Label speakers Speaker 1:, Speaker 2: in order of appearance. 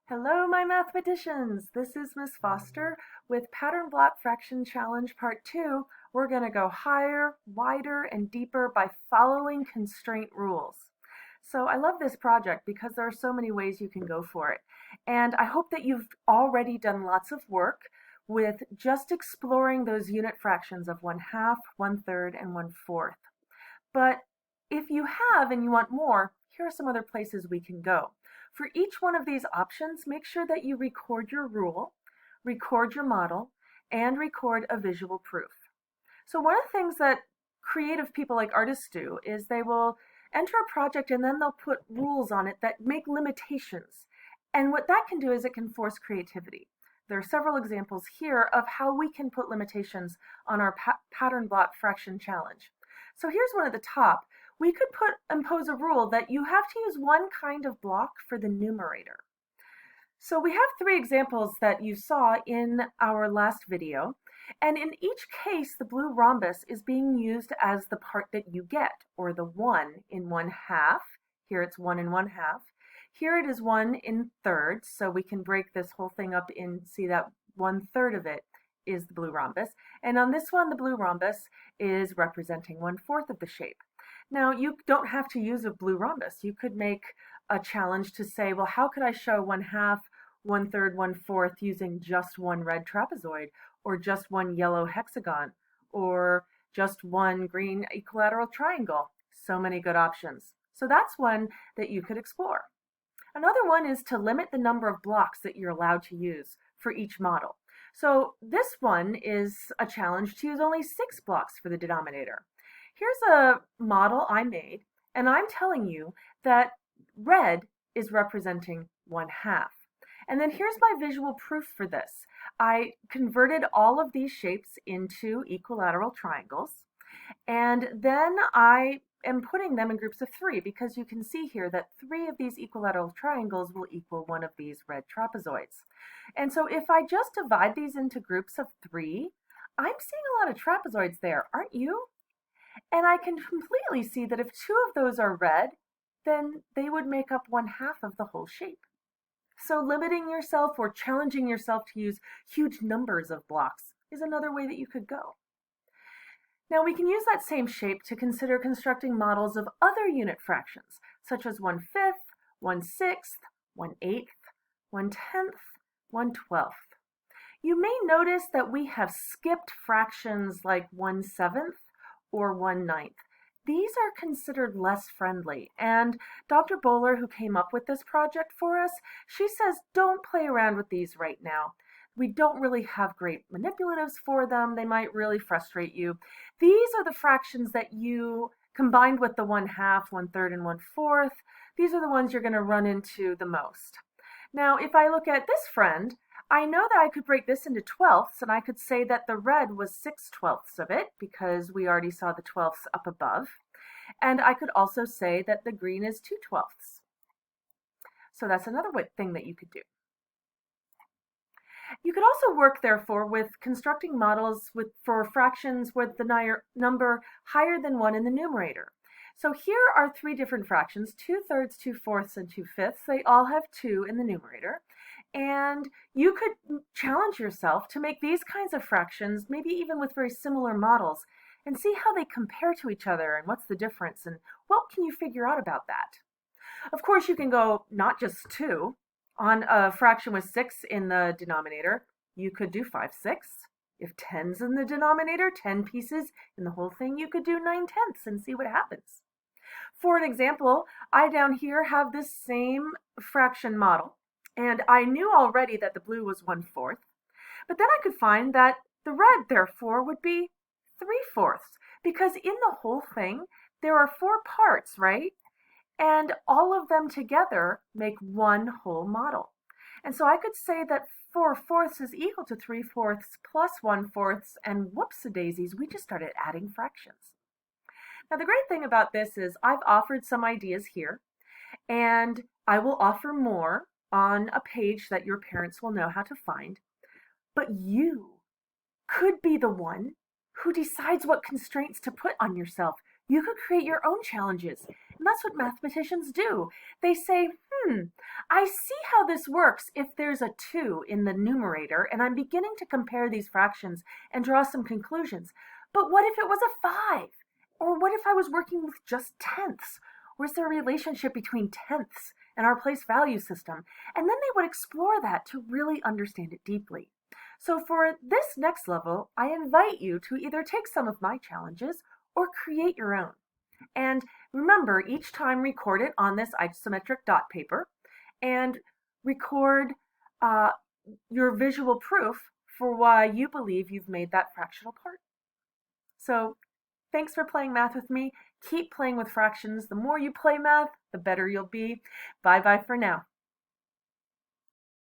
Speaker 1: Hello, my mathematicians! This is Miss Foster with Pattern Block Fraction Challenge Part 2. We're going to go higher, wider, and deeper by following constraint rules. So I love this project because there are so many ways you can go for it. And I hope that you've already done lots of work with just exploring those unit fractions of 1/2, 1/3, and 1/4. But if you have and you want more, here are some other places we can go. For each one of these options, make sure that you record your rule, record your model, and record a visual proof. So one of the things that creative people like artists do is they will enter a project and then they'll put rules on it that make limitations. And what that can do is it can force creativity. There are several examples here of how we can put limitations on our pattern block fraction challenge. So here's one at the top. We could impose a rule that you have to use one kind of block for the numerator. So we have three examples that you saw in our last video, and in each case the blue rhombus is being used as the part that you get, or the 1 in 1/2. Here it's 1 in 1/2. Here it is 1 in thirds, so we can break this whole thing up and see that 1/3 of it is the blue rhombus. And on this one, the blue rhombus is representing 1/4 of the shape. Now, you don't have to use a blue rhombus. You could make a challenge to say, well, how could I show 1/2, 1/3, 1/4 using just one red trapezoid, or just one yellow hexagon, or just one green equilateral triangle? So many good options. So that's one that you could explore. Another one is to limit the number of blocks that you're allowed to use for each model. So this one is a challenge to use only 6 blocks for the denominator. Here's a model I made, and I'm telling you that red is representing 1/2. And then here's my visual proof for this. I converted all of these shapes into equilateral triangles, and then I am putting them in groups of 3 because you can see here that 3 of these equilateral triangles will equal one of these red trapezoids. And so if I just divide these into groups of 3, I'm seeing a lot of trapezoids there, aren't you? And I can completely see that if 2 of those are red, then they would make up 1/2 of the whole shape. So limiting yourself or challenging yourself to use huge numbers of blocks is another way that you could go. Now we can use that same shape to consider constructing models of other unit fractions, such as 1/5, 1/6, 1/8, 1/10, 1/12. You may notice that we have skipped fractions like 1/7 or 1/9. These are considered less friendly, and Dr. Bowler, who came up with this project for us, she says don't play around with these right now. We don't really have great manipulatives for them. They might really frustrate you. These are the fractions that you, combined with the 1/2, 1/3, and 1/4, these are the ones you're going to run into the most. Now, if I look at this friend, I know that I could break this into 12ths, and I could say that the red was 6/12 of it, because we already saw the 12ths up above. And I could also say that the green is 2/12. So that's another thing that you could do. You could also work, therefore, with constructing models for fractions with the number higher than 1 in the numerator. So here are 3 different fractions, 2/3, 2/4, and 2/5. They all have 2 in the numerator. And you could challenge yourself to make these kinds of fractions, maybe even with very similar models, and see how they compare to each other and what's the difference and what can you figure out about that. Of course, you can go not just 2. On a fraction with 6 in the denominator, you could do 5/6. If 10's in the denominator, 10 pieces in the whole thing, you could do 9/10 and see what happens. For an example, I down here have this same fraction model, and I knew already that the blue was 1/4, but then I could find that the red, therefore, would be 3/4, because in the whole thing, there are 4 parts, right? And all of them together make one whole model. And so I could say that 4/4 is equal to 3/4 plus 1/4, and whoops-a-daisies, we just started adding fractions. Now the great thing about this is I've offered some ideas here, and I will offer more on a page that your parents will know how to find. But you could be the one who decides what constraints to put on yourself. You could create your own challenges And that's what mathematicians do. They say, I see how this works if there's a 2 in the numerator and I'm beginning to compare these fractions and draw some conclusions. But what if it was a 5? Or what if I was working with just tenths? Or is there a relationship between tenths and our place value system? And then they would explore that to really understand it deeply. So for this next level, I invite you to either take some of my challenges or create your own. And remember, each time record it on this isometric dot paper and record uh, your visual proof for why you believe you've made that fractional part. So thanks for playing math with me. Keep playing with fractions. The more you play math, the better you'll be. Bye-bye for now.